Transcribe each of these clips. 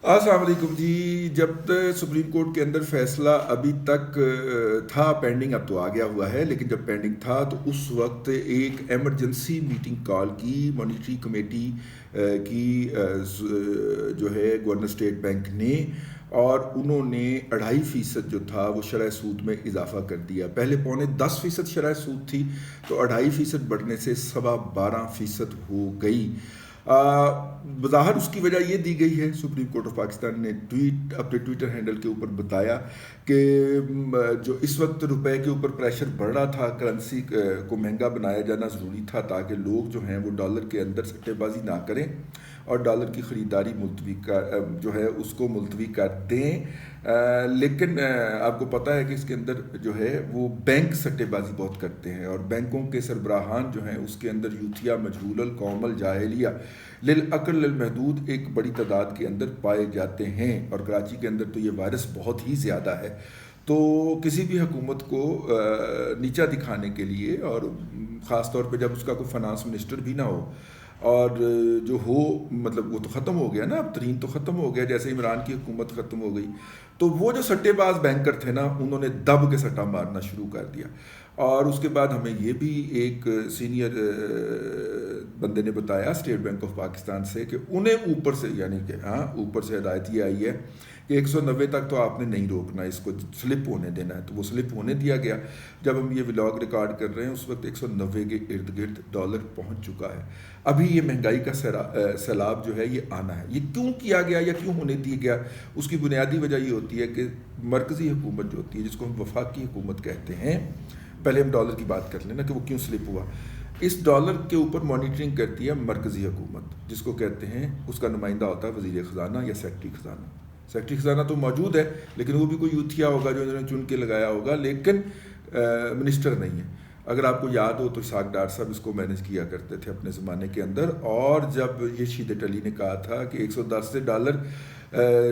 السلام علیکم جی. جب سپریم کورٹ کے اندر فیصلہ ابھی تک تھا پینڈنگ، اب تو آ گیا ہوا ہے، لیکن جب پینڈنگ تھا تو اس وقت ایک ایمرجنسی میٹنگ کال کی مانیٹری کمیٹی کی جو ہے گورنر اسٹیٹ بینک نے، اور انہوں نے 2.5% جو تھا وہ شرح سود میں اضافہ کر دیا. پہلے 10.25% شرح سود تھی، تو 2.5% بڑھنے سے 12.5% ہو گئی. بظاہر اس کی وجہ یہ دی گئی ہے، سپریم کورٹ آف پاکستان نے اپنے ٹویٹر ہینڈل کے اوپر بتایا کہ جو اس وقت روپے کے اوپر پریشر بڑھ رہا تھا، کرنسی کو مہنگا بنایا جانا ضروری تھا تاکہ لوگ جو ہیں وہ ڈالر کے اندر سٹے بازی نہ کریں اور ڈالر کی خریداری جو ہے اس کو ملتوی کر دیں. لیکن آپ کو پتہ ہے کہ اس کے اندر جو ہے وہ بینک سٹے بازی بہت کرتے ہیں، اور بینکوں کے سربراہان جو ہیں اس کے اندر یوتھیا مجہول القوم الجاہلیہ للعقل للمحدود ایک بڑی تعداد کے اندر پائے جاتے ہیں، اور کراچی کے اندر تو یہ وائرس بہت ہی زیادہ ہے. تو کسی بھی حکومت کو نیچا دکھانے کے لیے، اور خاص طور پہ جب اس کا کوئی فنانس منسٹر بھی نہ ہو، اور جو ہو مطلب وہ تو ختم ہو گیا نا، اب ترین تو ختم ہو گیا، جیسے عمران کی حکومت ختم ہو گئی، تو وہ جو سٹے باز بینکر تھے نا، انہوں نے دب کے سٹا مارنا شروع کر دیا. اور اس کے بعد ہمیں یہ بھی ایک سینئر بندے نے بتایا اسٹیٹ بینک آف پاکستان سے کہ انہیں اوپر سے، یعنی کہ اوپر سے ہدایت یہ آئی ہے کہ 190 تک تو آپ نے نہیں روکنا، اس کو سلپ ہونے دینا ہے. تو وہ سلپ ہونے دیا گیا. جب ہم یہ ولاگ ریکارڈ کر رہے ہیں اس وقت 190 کے ارد گرد ڈالر پہنچ چکا ہے. ابھی یہ مہنگائی کا سیلاب جو ہے یہ آنا ہے. یہ کیوں کیا گیا یا کیوں ہونے دیا گیا؟ اس کی بنیادی وجہ یہ ہوتی ہے کہ مرکزی حکومت جو ہوتی ہے، جس کو ہم وفاقی حکومت کہتے ہیں، پہلے ہم ڈالر کی بات کر لیں نا کہ وہ کیوں سلپ ہوا. اس ڈالر کے اوپر مانیٹرنگ کرتی ہے مرکزی حکومت، جس کو کہتے ہیں، اس کا نمائندہ ہوتا ہے وزیر خزانہ یا سیکرٹری خزانہ. سیکرٹری خزانہ تو موجود ہے، لیکن وہ بھی کوئی یوتھیا ہوگا جو انہوں نے چن کے لگایا ہوگا، لیکن منسٹر نہیں ہے. اگر آپ کو یاد ہو تو اسحاق ڈار صاحب اس کو مینیج کیا کرتے تھے اپنے زمانے کے اندر. اور جب یہ شیدت علی نے کہا تھا کہ 110 سے ڈالر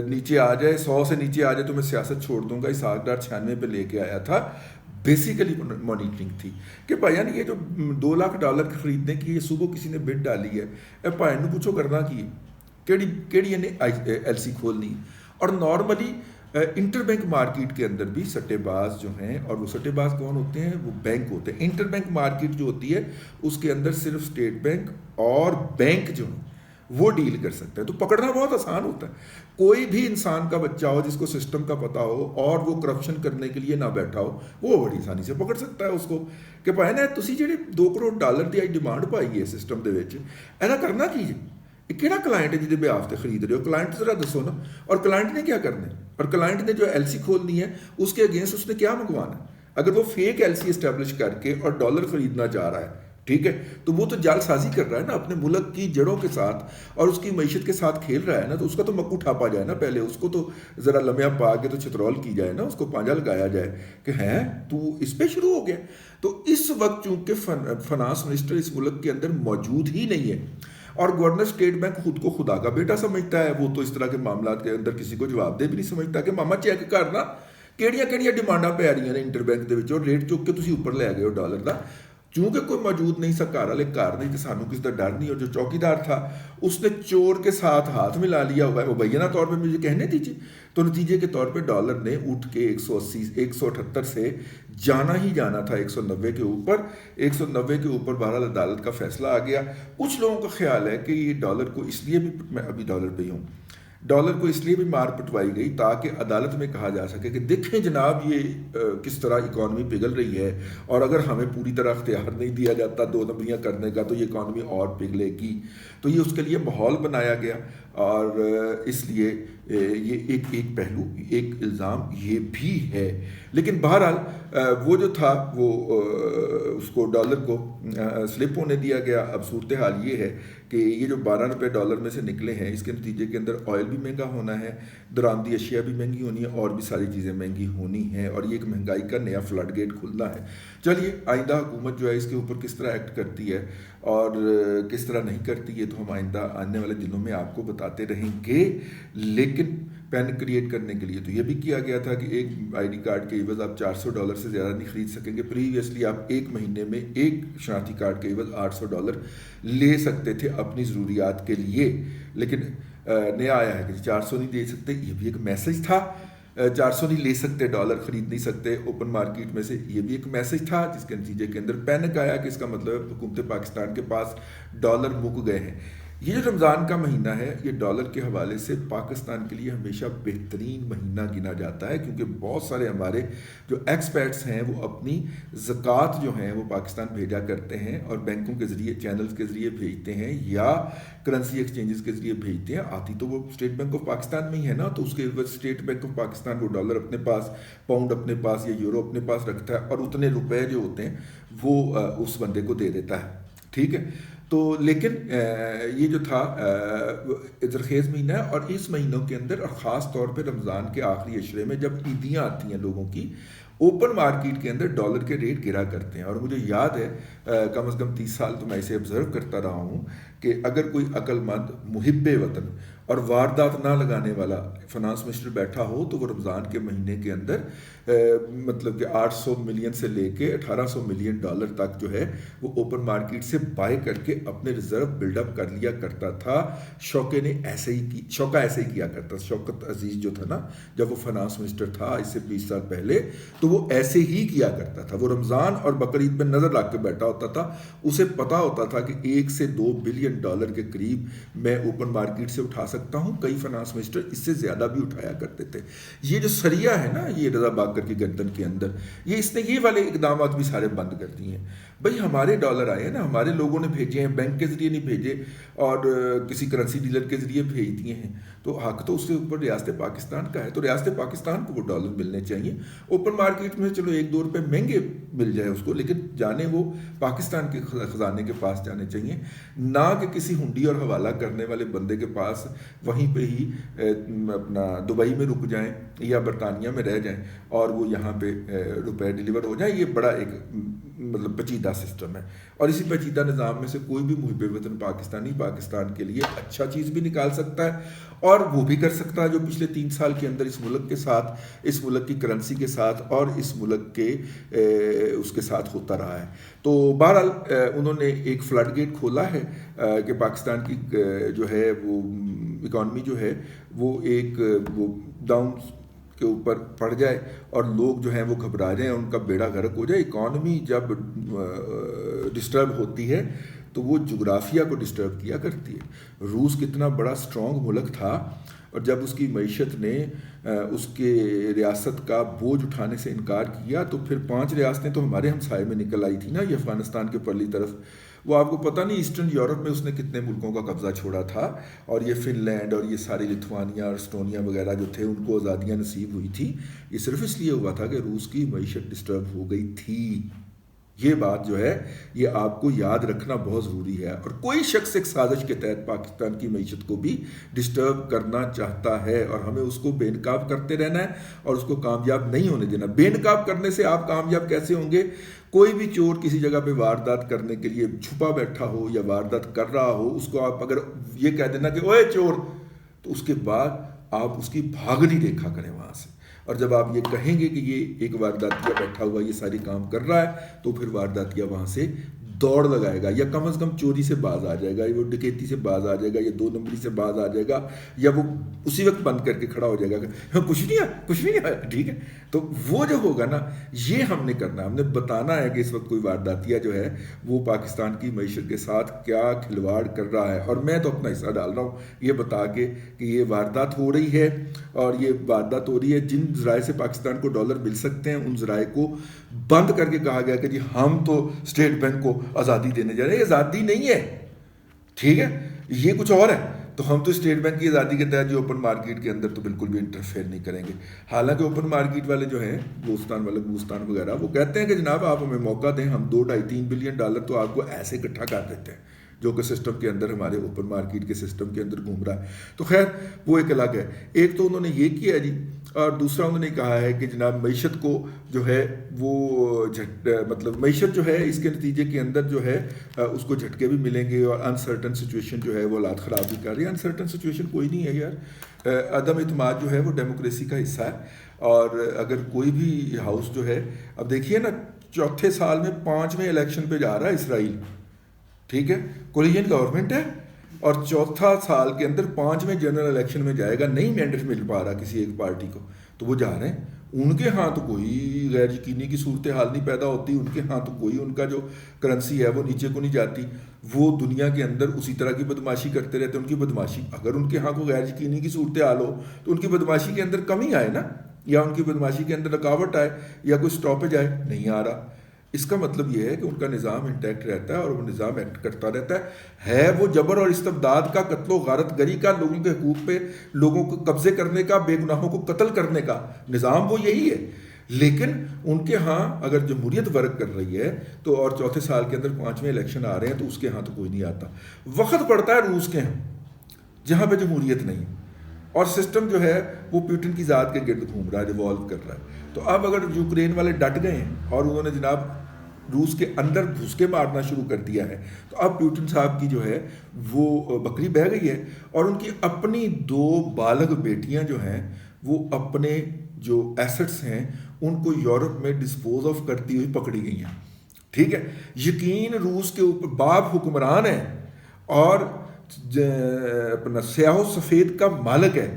نیچے آ جائے، 100 سے نیچے آ جائے تو میں سیاست چھوڑ دوں گا، اسحاق ڈار 96 پہ لے کے آیا تھا. بیسیکلی مانیٹرنگ تھی کہ بھائی یہ جو 2 لاکھ ڈالر خریدنے کی یہ صبح کسی نے بڈ ڈالی ہے، بھائی نے پوچھو کرنا کی کیڑی ایل سی کھولنی. اور نارملی انٹر بینک مارکیٹ کے اندر بھی سٹے باز جو ہیں، اور وہ سٹے باز کون ہوتے ہیں؟ وہ بینک ہوتے ہیں. انٹر بینک مارکیٹ جو ہوتی ہے اس کے اندر صرف اسٹیٹ بینک اور بینک جو ہیں وہ ڈیل کر سکتے ہیں. تو پکڑنا بہت آسان ہوتا ہے. کوئی بھی انسان کا بچہ ہو جس کو سسٹم کا پتہ ہو اور وہ کرپشن کرنے کے لیے نہ بیٹھا ہو، وہ بڑی آسانی سے پکڑ سکتا ہے اس کو کہ بھائی نا تسی جڑے 2 کروڑ ڈالر دی ڈیمانڈ پائی ہے سسٹم دے وچ، ایسا کرنا کی جی؟ یہ کہڑا کلائنٹ ہے جہدے بیہاف تے خرید رہے ہو؟ کلائنٹ ذرا دسو نا. اور کلائنٹ نے کیا کرنا ہے؟ اور کلائنٹ نے جو ایل سی کھولنی ہے اس کے اگینسٹ اس نے کیا منگوانا ہے؟ اگر وہ فیک ایل سی اسٹیبلش کر کے اور ڈالر خریدنا چاہ رہا ہے، ٹھیک ہے، تو وہ تو جال سازی کر رہا ہے نا اپنے ملک کی جڑوں کے ساتھ اور اس کی معیشت کے ساتھ کھیل رہا ہے نا. تو اس کا تو مکو ٹھاپا جائے نا، پہلے اس کو تو ذرا لمحہ پا کے تو چھترول کی جائے نا، اس کو پانجا لگایا جائے کہ ہیں تو اس پہ شروع ہو گیا. تو اس وقت چونکہ فنانس منسٹر اس ملک کے اندر موجود ہی نہیں ہے، اور گورنر اسٹیٹ بینک خود کو خدا کا بیٹا سمجھتا ہے، وہ تو اس طرح کے معاملات کے اندر کسی کو جواب دے بھی نہیں سمجھتا کہ ماما چیک کرنا کہڑیاں ڈیمانڈاں پی رہی ہیں انٹر بینک دے وچ، اور ریٹ چک کے تسی اوپر لے گئے ہو ڈالر دا. چونکہ کوئی موجود نہیں سا گھر والے گھر نہیں، تو سانوں کسی کا ڈر نہیں. اور جو چوکیدار تھا اس نے چور کے ساتھ ہاتھ ملا لیا ہوا ہے، مبینہ طور پہ مجھے کہنے دیجیے. تو نتیجے کے طور پہ ڈالر نے اٹھ کے 180 178 سے جانا ہی جانا تھا 190 کے اوپر. 190 کے اوپر بہرحال عدالت کا فیصلہ آ گیا. کچھ لوگوں کا خیال ہے کہ یہ ڈالر کو اس لیے بھی، میں ابھی ڈالر پہ ہی ہوں، ڈالر کو اس لیے بھی مار پٹوائی گئی تاکہ عدالت میں کہا جا سکے کہ دیکھیں جناب یہ کس طرح اکانومی پگھل رہی ہے، اور اگر ہمیں پوری طرح اختیار نہیں دیا جاتا 2 نمبریاں کرنے کا تو یہ اکانومی اور پگھلے گی. تو یہ اس کے لیے ماحول بنایا گیا، اور اس لیے یہ ایک پہلو، ایک الزام یہ بھی ہے. لیکن بہرحال وہ جو تھا وہ اس کو ڈالر کو سلپ ہونے دیا گیا. اب صورتحال یہ ہے کہ یہ جو 12 روپے ڈالر میں سے نکلے ہیں، اس کے نتیجے کے اندر آئل بھی مہنگا ہونا ہے، درآمدی اشیاء بھی مہنگی ہونی ہے، اور بھی ساری چیزیں مہنگی ہونی ہیں، اور یہ ایک مہنگائی کا نیا فلڈ گیٹ کھلنا ہے. چلیے آئندہ حکومت جو ہے اس کے اوپر کس طرح ایکٹ کرتی ہے اور کس طرح نہیں کرتی ہے تو ہم آئندہ آنے والے دنوں میں آپ کو بتاتے رہیں گے. لیکن پینک کریٹ کرنے کے لیے. تو یہ بھی کیا گیا تھا کہ ایک آئی ڈی کارڈ کے عوض آپ $400 سے زیادہ نہیں خرید سکیں گے. پریویسلی آپ ایک مہینے میں ایک شناختی کارڈ کے عوض $800 لے سکتے تھے اپنی ضروریات کے لیے, لیکن نیا آیا ہے کہ 400 نہیں دے سکتے. یہ بھی ایک میسج تھا. 400 نہیں لے سکتے, ڈالر خرید نہیں سکتے اوپن مارکیٹ میں سے, یہ بھی ایک میسج تھا, جس کے نتیجے کے اندر پینک آیا کہ اس کا مطلب حکومت پاکستان کے پاس ڈالر مک گئے ہیں. یہ جو رمضان کا مہینہ ہے یہ ڈالر کے حوالے سے پاکستان کے لیے ہمیشہ بہترین مہینہ گنا جاتا ہے, کیونکہ بہت سارے ہمارے جو ایکسپیٹس ہیں وہ اپنی زکوٰۃ جو ہیں وہ پاکستان بھیجا کرتے ہیں, اور بینکوں کے ذریعے, چینلز کے ذریعے بھیجتے ہیں یا کرنسی ایکسچینجز کے ذریعے بھیجتے ہیں. آتی تو وہ اسٹیٹ بینک آف پاکستان میں ہی ہے نا, تو اس کے عوض اسٹیٹ بینک آف پاکستان وہ ڈالر اپنے پاس, پاؤنڈ اپنے پاس یا یورو اپنے پاس رکھتا ہے, اور اتنے روپے جو ہوتے ہیں وہ اس بندے کو دے دیتا ہے. ٹھیک ہے, تو لیکن یہ جو تھا ذرخیز مہینہ ہے, اور اس مہینوں کے اندر اور خاص طور پہ رمضان کے آخری عشرے میں جب عیدیاں آتی ہیں لوگوں کی, اوپن مارکیٹ کے اندر ڈالر کے ریٹ گرا کرتے ہیں. اور مجھے یاد ہے کم از کم 30 سال تو میں اسے آبزرو کرتا رہا ہوں کہ اگر کوئی عقل مند محب وطن اور واردات نہ لگانے والا فنانس منسٹر بیٹھا ہو تو وہ رمضان کے مہینے کے اندر مطلب کہ 800 ملین سے لے کے 1800 ملین ڈالر تک جو ہے وہ اوپن مارکیٹ سے بائی کر کے اپنے ریزرو بلڈ اپ کر لیا کرتا تھا. شوقے نے ایسے ہی شوقہ ایسے ہی کیا کرتا تھا. شوکت عزیز جو تھا نا, جب وہ فنانس منسٹر تھا اس سے 20 سال پہلے, تو وہ ایسے ہی کیا کرتا تھا. وہ رمضان اور بقرعید میں نظر رکھ کے بیٹھا ہوتا تھا. اسے پتا ہوتا تھا کہ 1 سے 2 بلین ڈالر کے قریب میں اوپن مارکیٹ سے اٹھا سکتا ہوں. کئی فنانس منسٹر اس سے زیادہ بھی اٹھایا کرتے تھے. یہ جو سریا ہے نا یہ رضا باکر کی گردن کے اندر, اس نے یہ والے اقدامات بھی سارے بند کر دیے ہیں. بھائی ہمارے ڈالر آئے ہیں نا, ہمارے لوگوں نے بھیجے ہیں, بینک کے ذریعے نہیں بھیجے اور کسی کرنسی ڈیلر کے ذریعے بھیج دیے ہیں, تو حق تو اس کے اوپر ریاست پاکستان کا ہے. تو ریاست پاکستان کو وہ ڈالر ملنے چاہیے. اوپن مارکیٹ میں چلو 1-2 روپے مہنگے مل جائے اس کو, لیکن جانے وہ پاکستان کے خزانے کے پاس جانے چاہیے, نہ کہ کسی ہنڈی اور حوالہ کرنے والے بندے کے پاس وہیں پہ ہی اپنا دبئی میں رک جائیں یا برطانیہ میں رہ جائیں اور وہ یہاں پہ روپے ڈیلیور ہو جائیں. یہ بڑا ایک مطلب پیچیدہ سسٹم ہے, اور اسی پیچیدہ نظام میں سے کوئی بھی محب وطن پاکستانی پاکستان کے لیے اچھا چیز بھی نکال سکتا ہے, اور وہ بھی کر سکتا ہے جو پچھلے 3 سال کے اندر اس ملک کے ساتھ, اس ملک کی کرنسی کے ساتھ اور اس ملک کے اس کے ساتھ ہوتا رہا ہے. تو بہرحال انہوں نے ایک فلڈ گیٹ کھولا ہے کہ پاکستان کی جو ہے وہ اکانومی جو ہے وہ ایک وہ ڈاؤن کے اوپر پڑ جائے اور لوگ جو ہیں وہ گھبرا جائیں, ان کا بیڑا غرق ہو جائے. اکانومی جب ڈسٹرب ہوتی ہے تو وہ جغرافیہ کو ڈسٹرب کیا کرتی ہے. روس کتنا بڑا اسٹرانگ ملک تھا, اور جب اس کی معیشت نے اس کے ریاست کا بوجھ اٹھانے سے انکار کیا تو پھر 5 ریاستیں تو ہمارے ہمسائے میں نکل آئی تھی نا, یہ افغانستان کے پرلی طرف. وہ آپ کو پتہ نہیں ایسٹرن یورپ میں اس نے کتنے ملکوں کا قبضہ چھوڑا تھا, اور یہ فن لینڈ اور یہ ساری لتھوانیا اور اسٹونیا وغیرہ جو تھے ان کو آزادیاں نصیب ہوئی تھی. یہ صرف اس لیے ہوا تھا کہ روس کی معیشت ڈسٹرب ہو گئی تھی. یہ بات جو ہے یہ آپ کو یاد رکھنا بہت ضروری ہے, اور کوئی شخص ایک سازش کے تحت پاکستان کی معیشت کو بھی ڈسٹرب کرنا چاہتا ہے, اور ہمیں اس کو بے نقاب کرتے رہنا ہے اور اس کو کامیاب نہیں ہونے دینا. بے نقاب کرنے سے آپ کامیاب کیسے ہوں گے؟ کوئی بھی چور کسی جگہ پہ واردات کرنے کے لیے چھپا بیٹھا ہو یا واردات کر رہا ہو, اس کو آپ اگر یہ کہہ دینا کہ اوے چور, تو اس کے بعد آپ اس کی بھاگنی دیکھا کریں وہاں سے. اور جب آپ یہ کہیں گے کہ یہ ایک وارداتیہ بیٹھا ہوا یہ ساری کام کر رہا ہے, تو پھر وارداتیہ وہاں سے دوڑ لگائے گا, یا کم از کم چوری سے باز آ جائے گا, یا وہ ڈکیتی سے باز آ جائے گا, یا 2 نمبری سے باز آ جائے گا, یا وہ اسی وقت بند کر کے کھڑا ہو جائے گا کہ کچھ نہیں ہے. ٹھیک ہے, تو وہ جو ہوگا نا یہ ہم نے کرنا, ہم نے بتانا ہے کہ اس وقت کوئی وارداتیہ جو ہے وہ پاکستان کی معیشت کے ساتھ کیا کھلواڑ کر رہا ہے, اور میں تو اپنا حصہ ڈال رہا ہوں یہ بتا کے کہ یہ واردات ہو رہی ہے, اور یہ واردات ہو رہی ہے جن ذرائع سے پاکستان کو ڈالر مل سکتے ہیں ان ذرائع کو بند کر کے کہا گیا کہ جی ہم تو اسٹیٹ بینک کو آزادی دینے جا رہے ہیں. یہ آزادی نہیں ہے, ٹھیک ہے, یہ کچھ اور ہے. تو ہم تو اسٹیٹ بینک کی آزادی کے تحت جو اوپن مارکیٹ کے اندر تو بالکل بھی انٹرفیئر نہیں کریں گے. حالانکہ اوپن مارکیٹ والے جو ہیں بوستان وغیرہ وہ کہتے ہیں کہ جناب آپ ہمیں موقع دیں, ہم 2-2.5-3 بلین ڈالر تو آپ کو ایسے اکٹھا کر دیتے ہیں جو کہ سسٹم کے اندر ہمارے اوپن مارکیٹ کے سسٹم کے اندر گھوم رہا ہے. تو خیر وہ ایک الگ ہے. ایک تو انہوں نے یہ کیا جی اور دوسرا انہوں نے کہا ہے کہ جناب معیشت کو جو ہے وہ مطلب معیشت جو ہے اس کے نتیجے کے اندر جو ہے اس کو جھٹکے بھی ملیں گے، اور انسرٹن سچویشن جو ہے وہ حالات خراب بھی کر رہی ہے۔ انسرٹن سچویشن کوئی نہیں ہے یار، عدم اعتماد جو ہے وہ ڈیموکریسی کا حصہ ہے، اور اگر کوئی بھی ہاؤس جو ہے، اب دیکھیے نا چوتھے سال میں 5ویں الیکشن پہ جا رہا ہے اسرائیل، ٹھیک ہے، کولیجن گورنمنٹ ہے، اور چوتھا سال کے اندر 5ویں جنرل الیکشن میں جائے گا، نہیں مینڈیٹ مل پا رہا کسی ایک پارٹی کو، تو وہ جا رہے ہیں۔ ان کے ہاں تو کوئی غیر یقینی کی صورتحال نہیں پیدا ہوتی، ان کے ہاں تو کوئی ان کا جو کرنسی ہے وہ نیچے کو نہیں جاتی، وہ دنیا کے اندر اسی طرح کی بدماشی کرتے رہتے ہیں۔ ان کی بدماشی، اگر ان کے ہاں کوئی غیر یقینی کی صورتحال ہو تو ان کی بدماشی کے اندر کمی آئے نا، یا ان کی بدماشی کے اندر رکاوٹ آئے، یا کوئی سٹاپیج آئے، نہیں آ رہا۔ اس کا مطلب یہ ہے کہ ان کا نظام انٹیکٹ رہتا ہے، اور وہ نظام ایکٹ کرتا رہتا ہے وہ جبر اور استبداد کا، قتل و غارت گری کا، لوگوں کے حقوق پہ لوگوں کو قبضے کرنے کا، بے گناہوں کو قتل کرنے کا نظام وہ یہی ہے۔ لیکن ان کے ہاں اگر جمہوریت ورک کر رہی ہے تو، اور چوتھے سال کے اندر 5ویں الیکشن آ رہے ہیں، تو اس کے ہاں تو کوئی نہیں آتا۔ وقت پڑتا ہے روس کے ہاں جہاں پہ جمہوریت نہیں، اور سسٹم جو ہے وہ پیوٹن کی ذات کے گرد گھوم رہا ہے، ریوالو کر رہا ہے۔ تو اب اگر یوکرین والے ڈٹ گئے ہیں اور انہوں نے جناب روس کے اندر گھس کے مارنا شروع کر دیا ہے، تو اب پیوٹن صاحب کی جو ہے وہ بکری بہہ گئی ہے، اور ان کی اپنی 2 بالغ بیٹیاں جو ہیں وہ اپنے جو ایسٹس ہیں ان کو یورپ میں ڈسپوز آف کرتی ہوئی پکڑی گئی ہیں، ٹھیک ہے۔ یقین روس کے اوپر، باپ حکمران ہے اور اپنا سیاہ و سفید کا مالک ہے،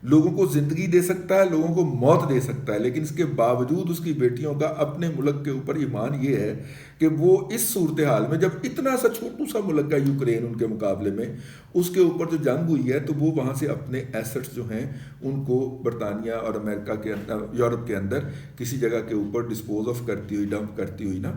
لوگوں کو زندگی دے سکتا ہے، لوگوں کو موت دے سکتا ہے، لیکن اس کے باوجود اس کی بیٹیوں کا اپنے ملک کے اوپر ایمان یہ ہے کہ وہ اس صورتحال میں، جب اتنا سا چھوٹو سا ملک ہے یوکرین ان کے مقابلے میں، اس کے اوپر جو جنگ ہوئی ہے، تو وہ وہاں سے اپنے ایسٹس جو ہیں ان کو برطانیہ اور امریکہ کے اندر، یورپ کے اندر کسی جگہ کے اوپر ڈسپوز آف کرتی ہوئی، ڈمپ کرتی ہوئی نا،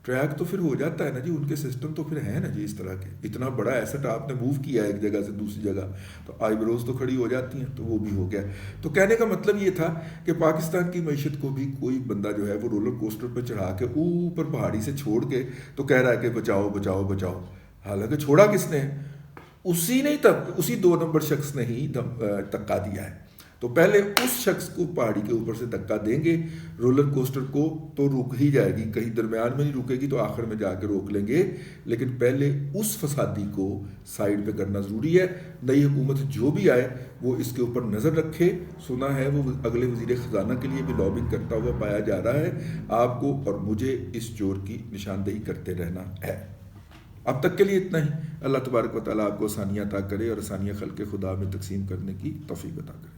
ٹریک تو پھر ہو جاتا ہے نا جی، ان کے سسٹم تو پھر ہیں نا جی اس طرح کے، اتنا بڑا ایسٹ آپ نے موو کیا ہے ایک جگہ سے دوسری جگہ، تو آئی بروز تو کھڑی ہو جاتی ہیں، تو وہ بھی ہو گیا۔ تو کہنے کا مطلب یہ تھا کہ پاکستان کی معیشت کو بھی کوئی بندہ جو ہے وہ رولر کوسٹر پہ چڑھا کے اوپر پہاڑی سے چھوڑ کے تو کہہ رہا ہے کہ بچاؤ بچاؤ بچاؤ، حالانکہ چھوڑا کس نے؟ اسی نے اسی 2 نمبر شخص نے ہی دھکا دیا ہے۔ تو پہلے اس شخص کو پہاڑی کے اوپر سے دھکا دیں گے، رولر کوسٹر کو تو رک ہی جائے گی، کہیں درمیان میں نہیں رکے گی تو آخر میں جا کے روک لیں گے، لیکن پہلے اس فسادی کو سائڈ پہ کرنا ضروری ہے۔ نئی حکومت جو بھی آئے وہ اس کے اوپر نظر رکھے۔ سنا ہے وہ اگلے وزیر خزانہ کے لیے بھی لابنگ کرتا ہوا پایا جا رہا ہے۔ آپ کو اور مجھے اس چور کی نشاندہی کرتے رہنا ہے۔ اب تک کے لیے اتنا ہی۔ اللہ تبارک و تعالیٰ آپ کو آسانیاں عطا کرے، اور آسانیاں خلق خدا میں تقسیم کرنے کی توفیق عطا کرے۔